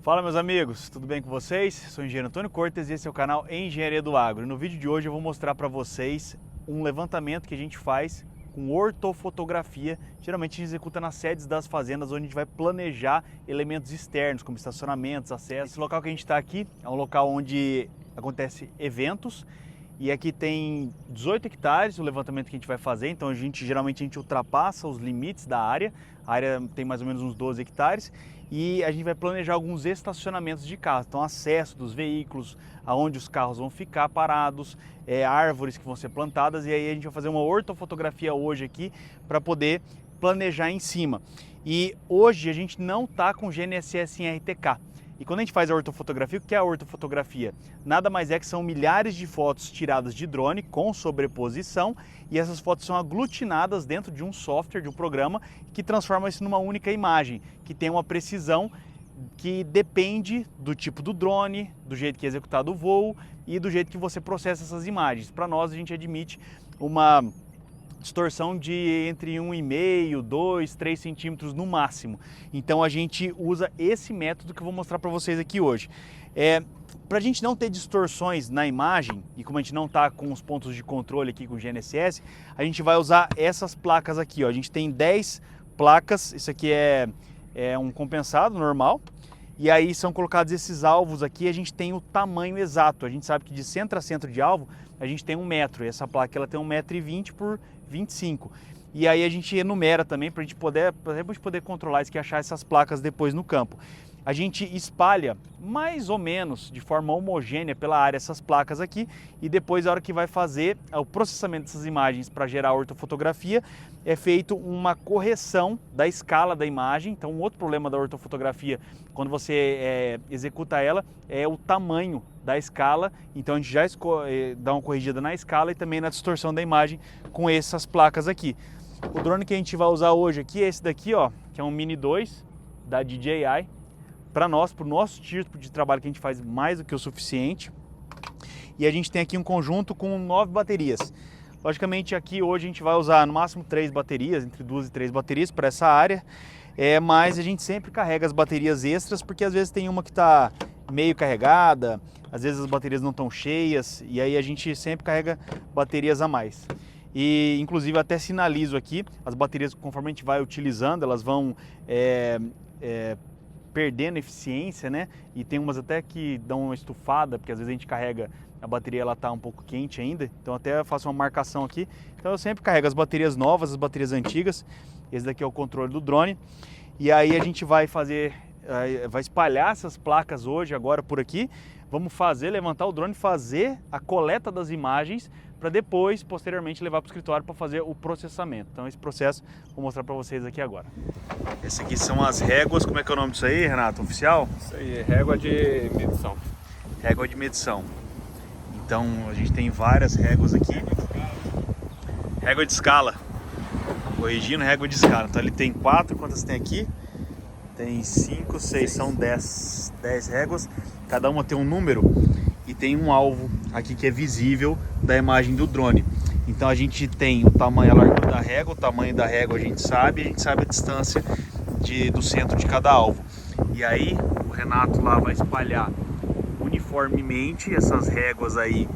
Fala meus amigos, tudo bem com vocês? Sou o engenheiro Antônio Cortes e esse é o canal Engenharia do Agro. E no vídeo de hoje eu vou mostrar para vocês um levantamento que a gente faz com ortofotografia. Geralmente a gente executa nas sedes das fazendas, onde a gente vai planejar elementos externos, como estacionamentos, acessos. Esse local que a gente está aqui é um local onde acontece eventos. E aqui tem 18 hectares o levantamento que a gente vai fazer, então geralmente a gente ultrapassa os limites da área. A área tem mais ou menos uns 12 hectares e a gente vai planejar alguns estacionamentos de carros, então acesso dos veículos, aonde os carros vão ficar parados, árvores que vão ser plantadas, e aí a gente vai fazer uma ortofotografia hoje aqui para poder planejar em cima. E hoje a gente não está com GNSS em RTK. E quando a gente faz a ortofotografia, o que é a ortofotografia? Nada mais é que são milhares de fotos tiradas de drone com sobreposição, e essas fotos são aglutinadas dentro de um software, de um programa, que transforma isso numa única imagem, que tem uma precisão que depende do tipo do drone, do jeito que é executado o voo e do jeito que você processa essas imagens. Para nós, a gente admite uma distorção de entre 1,5, 2, 3 centímetros no máximo. Então a gente usa esse método que eu vou mostrar para vocês aqui hoje. Para a gente não ter distorções na imagem, e como a gente não está com os pontos de controle aqui com o GNSS, a gente vai usar essas placas aqui, ó. A gente tem 10 placas, isso aqui é um compensado normal, e aí são colocados esses alvos aqui, a gente tem o tamanho exato. A gente sabe que de centro a centro de alvo a gente tem 1 metro, e essa placa ela tem 1,20 m por 25. E aí a gente enumera também para a gente poder controlar isso, que achar essas placas depois no campo. A gente espalha mais ou menos de forma homogênea pela área essas placas aqui, e depois, a hora que vai fazer o processamento dessas imagens para gerar a ortofotografia, é feito uma correção da escala da imagem. Então, um outro problema da ortofotografia, quando você executa ela, é o tamanho da escala. Então a gente já dá uma corrigida na escala e também na distorção da imagem com essas placas aqui. O drone que a gente vai usar hoje aqui é esse daqui, ó, que é um Mini 2 da DJI. Para nós, para o nosso tipo de trabalho, que a gente faz mais do que o suficiente. E a gente tem aqui um conjunto com 9 baterias. Logicamente aqui hoje a gente vai usar no máximo 3 baterias, entre 2 e 3 baterias para essa área. Mas a gente sempre carrega as baterias extras, porque às vezes tem uma que está meio carregada, às vezes as baterias não estão cheias, e aí a gente sempre carrega baterias a mais. E inclusive até sinalizo aqui, as baterias, conforme a gente vai utilizando, elas vão perdendo eficiência, né? E tem umas até que dão uma estufada, porque às vezes a gente carrega, a bateria ela tá um pouco quente ainda, então até eu faço uma marcação aqui. Então eu sempre carrego as baterias novas, as baterias antigas. Esse daqui é o controle do drone. E aí a gente vai espalhar essas placas hoje, agora por aqui. Vamos levantar o drone, fazer a coleta das imagens para depois, posteriormente, levar para o escritório para fazer o processamento. Então esse processo vou mostrar para vocês aqui agora. Esse aqui são as réguas, como é que é o nome disso aí, Renato? Oficial? Isso aí, régua de medição. Régua de medição. Então a gente tem várias réguas aqui. Régua de escala. Corrigindo, régua de escala. Então ele tem 4, quantas tem aqui? Tem 5, 6, são 10 réguas. Cada uma tem um número e tem um alvo aqui que é visível da imagem do drone. Então a gente tem o tamanho, a largura da régua, o tamanho da régua a gente sabe a distância do centro de cada alvo. E aí o Renato lá vai espalhar uniformemente essas réguas aí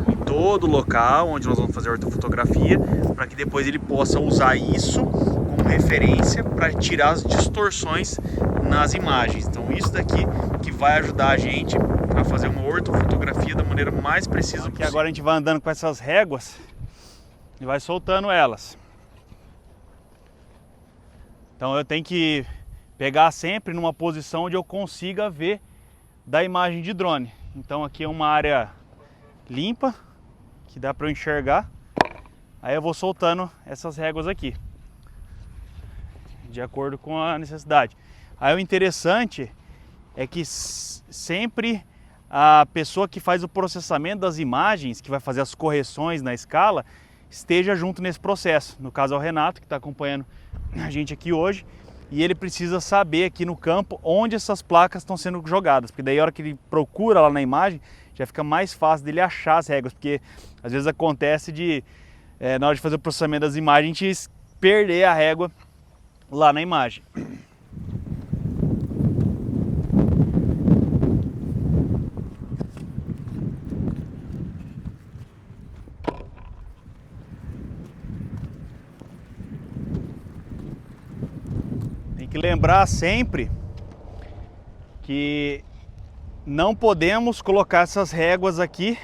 em todo o local onde nós vamos fazer a ortofotografia, para que depois ele possa usar isso como referência para tirar as distorções nas imagens. Então isso daqui que vai ajudar a gente a fazer uma ortofotografia da maneira mais precisa possível. E agora a gente vai andando com essas réguas e vai soltando elas. Então eu tenho que pegar sempre numa posição onde eu consiga ver da imagem de drone. Então aqui é uma área limpa, que dá para eu enxergar. Aí eu vou soltando essas réguas aqui, de acordo com a necessidade. Aí o interessante é que sempre a pessoa que faz o processamento das imagens, que vai fazer as correções na escala, esteja junto nesse processo. No caso é o Renato, que está acompanhando a gente aqui hoje, e ele precisa saber aqui no campo onde essas placas estão sendo jogadas, porque daí a hora que ele procura lá na imagem, já fica mais fácil dele achar as réguas, porque às vezes acontece de, na hora de fazer o processamento das imagens, a gente perder a régua lá na imagem. que lembrar sempre que não podemos colocar essas réguas aqui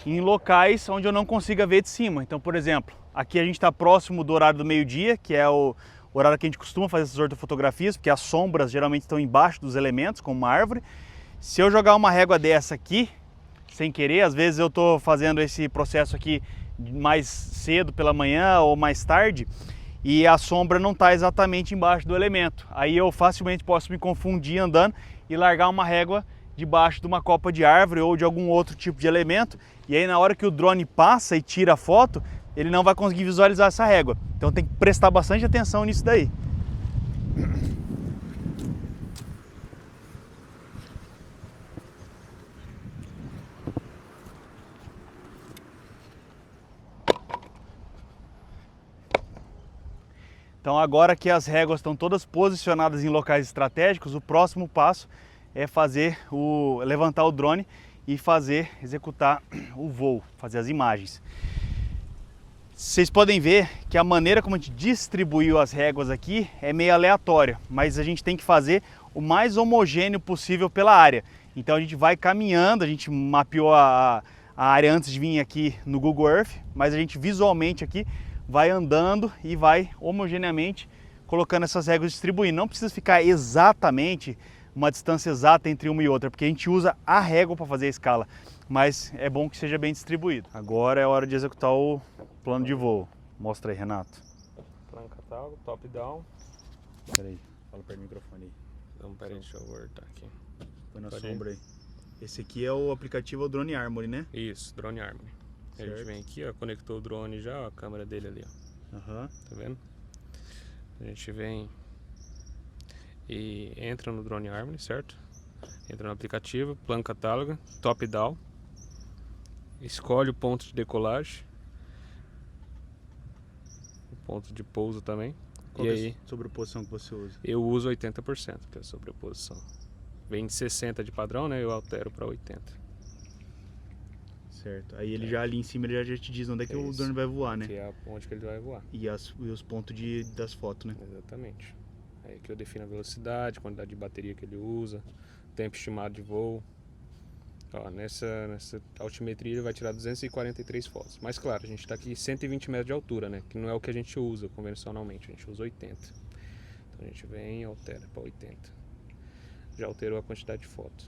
em locais onde eu não consiga ver de cima. Então, por exemplo, aqui a gente está próximo do horário do meio-dia, que é o horário que a gente costuma fazer essas ortofotografias, porque as sombras geralmente estão embaixo dos elementos, como uma árvore. Se eu jogar uma régua dessa aqui, sem querer, às vezes eu estou fazendo esse processo aqui mais cedo pela manhã ou mais tarde, e a sombra não está exatamente embaixo do elemento. Aí eu facilmente posso me confundir andando e largar uma régua debaixo de uma copa de árvore ou de algum outro tipo de elemento, e aí na hora que o drone passa e tira a foto, ele não vai conseguir visualizar essa régua. Então tem que prestar bastante atenção nisso daí. Então agora que as réguas estão todas posicionadas em locais estratégicos, o próximo passo é levantar o drone e executar o voo, fazer as imagens. Vocês podem ver que a maneira como a gente distribuiu as réguas aqui é meio aleatória, mas a gente tem que fazer o mais homogêneo possível pela área. Então a gente vai caminhando, a gente mapeou a área antes de vir aqui no Google Earth, mas a gente visualmente aqui vai andando e vai homogeneamente colocando essas réguas distribuindo. Não precisa ficar exatamente uma distância exata entre uma e outra, porque a gente usa a régua para fazer a escala, mas é bom que seja bem distribuído. Agora é hora de executar o plano de voo. Mostra aí, Renato. Plano catálogo, top down. Peraí, fala perto do microfone aí. Então, peraí, deixa eu voltar aqui. Põe na Pode sombra aí. Esse aqui é o aplicativo Drone Armory, né? Isso, Drone Armory. A gente vem aqui, ó, conectou o drone já, ó, a câmera dele ali, ó. Tá vendo? A gente vem e entra no Drone Armory, certo? Entra no aplicativo, plano catálogo, top down. Escolhe o ponto de decolagem. O ponto de pouso também. Qual e é aí, a sobreposição que você usa? eu uso 80%, que é a sobreposição. Vem de 60 de padrão, né? Eu altero para 80. Certo. Aí ele já ali em cima ele já te diz onde é que o drone vai voar, né? Que é onde que ele vai voar. E os pontos das fotos, né? Exatamente. Aí que eu defino a velocidade, quantidade de bateria que ele usa, tempo estimado de voo. Ó, nessa altimetria ele vai tirar 243 fotos. Mas claro, a gente está aqui 120 metros de altura, né? Que não é o que a gente usa convencionalmente, a gente usa 80. Então a gente vem e altera para 80. Já alterou a quantidade de fotos.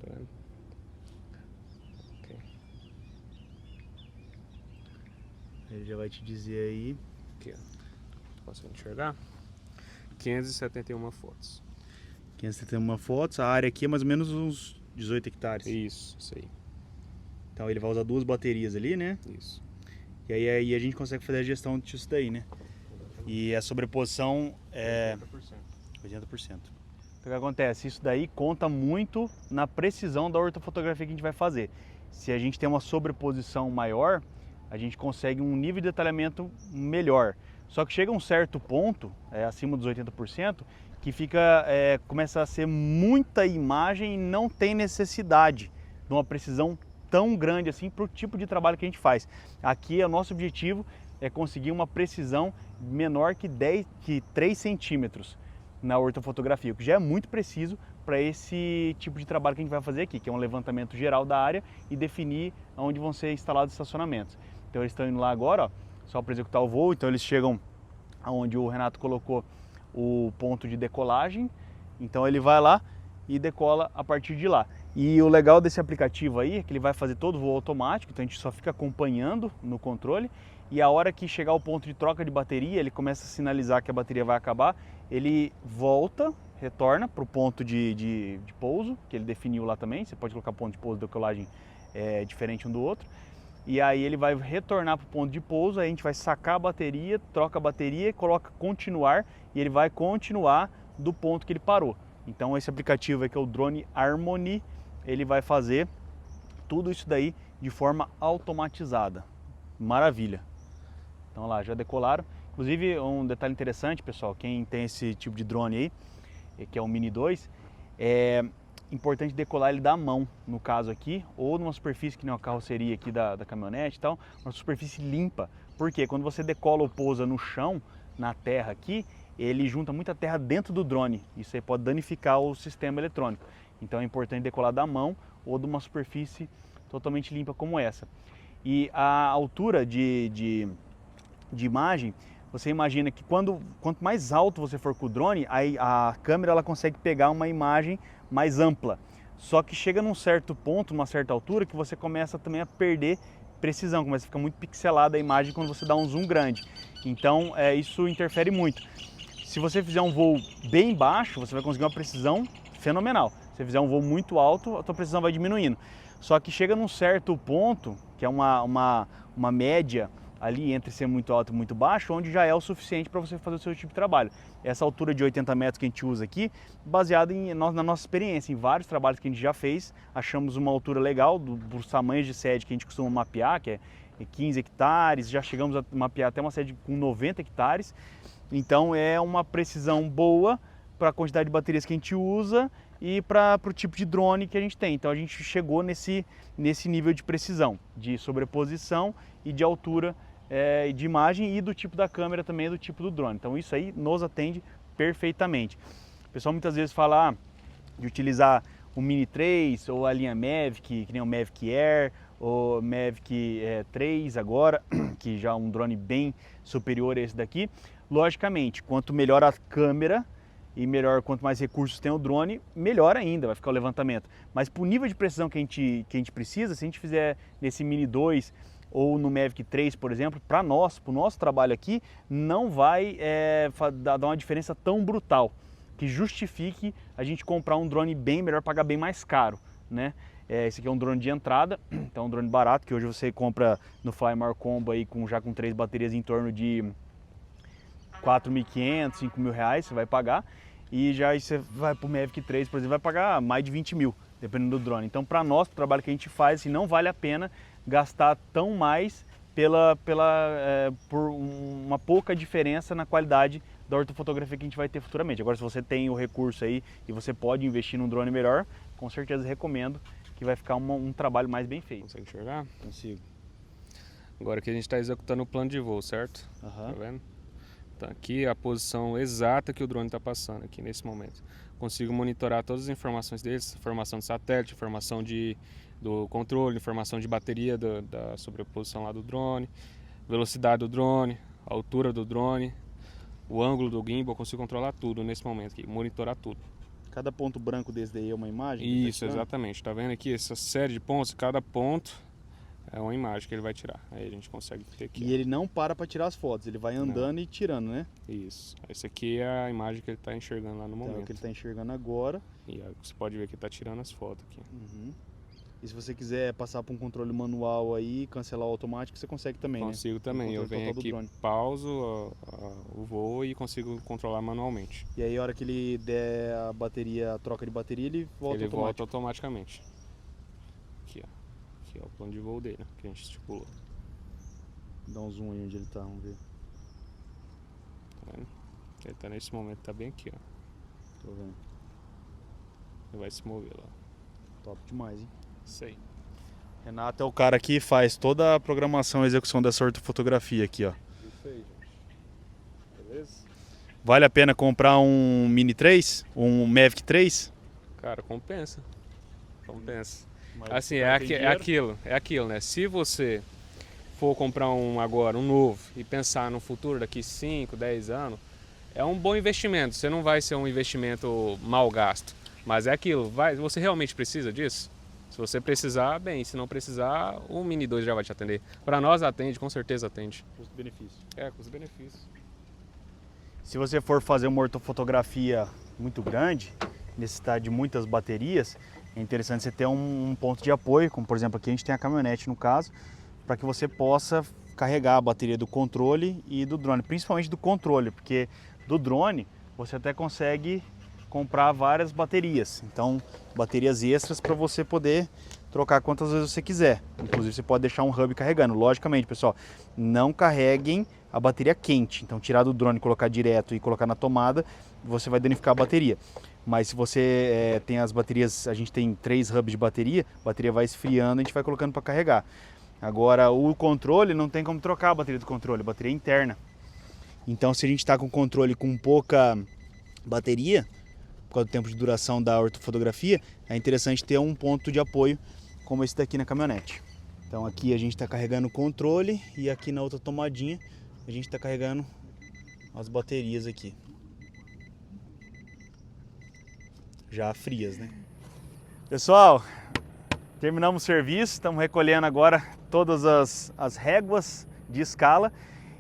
Tá vendo? Ele já vai te dizer aí. Aqui, ó. Consegue enxergar? 571 fotos. 571 fotos. A área aqui é mais ou menos uns 18 hectares. Isso aí. Então ele vai usar 2 baterias ali, né? Isso. E aí a gente consegue fazer a gestão disso daí, né? E a sobreposição é 80%. Então o que acontece? Isso daí conta muito na precisão da ortofotografia que a gente vai fazer. Se a gente tem uma sobreposição maior, a gente consegue um nível de detalhamento melhor. Só que chega um certo ponto, acima dos 80%, que começa a ser muita imagem e não tem necessidade de uma precisão tão grande assim para o tipo de trabalho que a gente faz. Aqui o nosso objetivo é conseguir uma precisão menor que 3 centímetros na ortofotografia, o que já é muito preciso para esse tipo de trabalho que a gente vai fazer aqui, que é um levantamento geral da área e definir onde vão ser instalados estacionamentos. Então eles estão indo lá agora, ó, só para executar o voo. Então eles chegam aonde o Renato colocou o ponto de decolagem. Então ele vai lá e decola a partir de lá. E o legal desse aplicativo aí é que ele vai fazer todo o voo automático, então a gente só fica acompanhando no controle. E a hora que chegar o ponto de troca de bateria, ele começa a sinalizar que a bateria vai acabar, ele volta, retorna para o ponto de pouso, que ele definiu lá também. Você pode colocar ponto de pouso e decolagem diferente um do outro. E aí ele vai retornar para o ponto de pouso, aí a gente vai sacar a bateria, troca a bateria, coloca continuar e ele vai continuar do ponto que ele parou. Então esse aplicativo aqui é o Drone Armory, ele vai fazer tudo isso daí de forma automatizada. Maravilha! Então lá, já decolaram. Inclusive um detalhe interessante, pessoal, quem tem esse tipo de drone aí, que é o Mini 2, é importante decolar ele da mão, no caso aqui, ou numa superfície que nem a carroceria aqui da caminhonete e tal, uma superfície limpa. Porque quando você decola ou pousa no chão, na terra aqui, ele junta muita terra dentro do drone. Isso aí pode danificar o sistema eletrônico. Então é importante decolar da mão ou de uma superfície totalmente limpa como essa. E a altura de imagem, você imagina que quanto mais alto você for com o drone, a câmera ela consegue pegar uma imagem mais ampla. Só que chega num certo ponto, numa certa altura, que você começa também a perder precisão, começa a ficar muito pixelada a imagem quando você dá um zoom grande. Então isso interfere muito. Se você fizer um voo bem baixo, você vai conseguir uma precisão fenomenal. Se você fizer um voo muito alto, a sua precisão vai diminuindo. Só que chega num certo ponto, que é uma média ali entre ser muito alto e muito baixo, onde já é o suficiente para você fazer o seu tipo de trabalho. Essa altura de 80 metros que a gente usa aqui, baseada na nossa experiência, em vários trabalhos que a gente já fez, achamos uma altura legal dos tamanhos de sede que a gente costuma mapear, que é 15 hectares, já chegamos a mapear até uma sede com 90 hectares, então é uma precisão boa para a quantidade de baterias que a gente usa e para o tipo de drone que a gente tem. Então a gente chegou nesse nível de precisão, de sobreposição e de altura de imagem e do tipo da câmera também, do tipo do drone. Então isso aí nos atende perfeitamente. O pessoal muitas vezes fala de utilizar o Mini 3 ou a linha Mavic, que nem o Mavic Air, ou Mavic 3 agora, que já é um drone bem superior a esse daqui. Logicamente, quanto melhor a câmera, e melhor, quanto mais recursos tem o drone, melhor ainda vai ficar o levantamento. Mas para o nível de precisão que a gente precisa, se a gente fizer nesse Mini 2 ou no Mavic 3, por exemplo, para o nosso trabalho aqui, não vai dar uma diferença tão brutal que justifique a gente comprar um drone bem melhor, pagar bem mais caro, né? Esse aqui é um drone de entrada, então é um drone barato, que hoje você compra no Flymar Combo aí já com 3 baterias em torno de R$4.500, R$5.000 você vai pagar. E já aí você vai para o Mavic 3, por exemplo, vai pagar mais de 20 mil, dependendo do drone. Então, para nós, para o trabalho que a gente faz, assim, não vale a pena gastar tão mais por uma pouca diferença na qualidade da ortofotografia que a gente vai ter futuramente. Agora, se você tem o recurso aí e você pode investir num drone melhor, com certeza recomendo, que vai ficar um trabalho mais bem feito. Consegue enxergar? Consigo. Agora que a gente está executando o plano de voo, certo? Tá vendo? Então aqui é a posição exata que o drone está passando aqui nesse momento. Consigo monitorar todas as informações deles, informação de satélite, informação do controle, informação de bateria da sobreposição lá do drone, velocidade do drone, a altura do drone, o ângulo do gimbal, consigo controlar tudo nesse momento aqui, monitorar tudo. Cada ponto branco desse daí é uma imagem? Isso, exatamente. Tá vendo aqui essa série de pontos? Cada ponto é uma imagem que ele vai tirar. Aí a gente consegue ter aqui. E ele não para tirar as fotos, ele vai andando e tirando, né? Isso. Essa aqui é a imagem que ele está enxergando lá no momento. É o que ele está enxergando agora. E aí você pode ver que ele está tirando as fotos aqui. E se você quiser passar para um controle manual aí, cancelar o automático, você consegue também, Consigo, né? Também. Eu venho aqui, pauso o voo e consigo controlar manualmente. E aí a hora que ele der a troca de bateria, ele volta automaticamente. Aqui, ó. Aqui é o plano de voo dele, que a gente estipulou. Dá um zoom aí onde ele tá, vamos ver. Tá vendo? Ele tá nesse momento, tá bem aqui, ó. Tô vendo. Ele vai se mover lá. Top demais, hein? Isso aí. Renato é o cara que faz toda a programação e execução dessa ortofotografia aqui, ó. Isso aí, gente. Beleza? Vale a pena comprar um Mini 3? Um Mavic 3? Cara, compensa. Compensa. Mas assim, é aquilo, né? Se você for comprar um novo, e pensar no futuro daqui 5, 10 anos, é um bom investimento. Você não vai ser um investimento mal gasto. Mas é aquilo, você realmente precisa disso? Se você precisar, bem. Se não precisar, o Mini 2 já vai te atender. Para nós atende, com certeza atende. Custo-benefício. Custo-benefício. Se você for fazer uma ortofotografia muito grande, necessitar de muitas baterias, é interessante você ter um ponto de apoio, como por exemplo aqui a gente tem a caminhonete no caso, para que você possa carregar a bateria do controle e do drone, principalmente do controle, porque do drone você até consegue comprar várias baterias, então baterias extras para você poder trocar quantas vezes você quiser. Inclusive você pode deixar um hub carregando. Logicamente, pessoal, não carreguem a bateria quente, então tirar do drone, colocar direto e colocar na tomada, você vai danificar a bateria. Mas se você tem as baterias, a gente tem 3 hubs de bateria, a bateria vai esfriando e a gente vai colocando para carregar. Agora o controle não tem como trocar a bateria do controle, a bateria é interna. Então, se a gente está com o controle com pouca bateria, por causa do tempo de duração da ortofotografia, é interessante ter um ponto de apoio como esse daqui na caminhonete. Então aqui a gente está carregando o controle e aqui na outra tomadinha a gente está carregando as baterias aqui. Já frias, né? Pessoal, terminamos o serviço, estamos recolhendo agora todas as réguas de escala.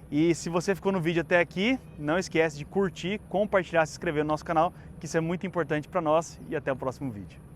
E se você ficou no vídeo até aqui, não esquece de curtir, compartilhar, se inscrever no nosso canal, que isso é muito importante para nós, e até o próximo vídeo.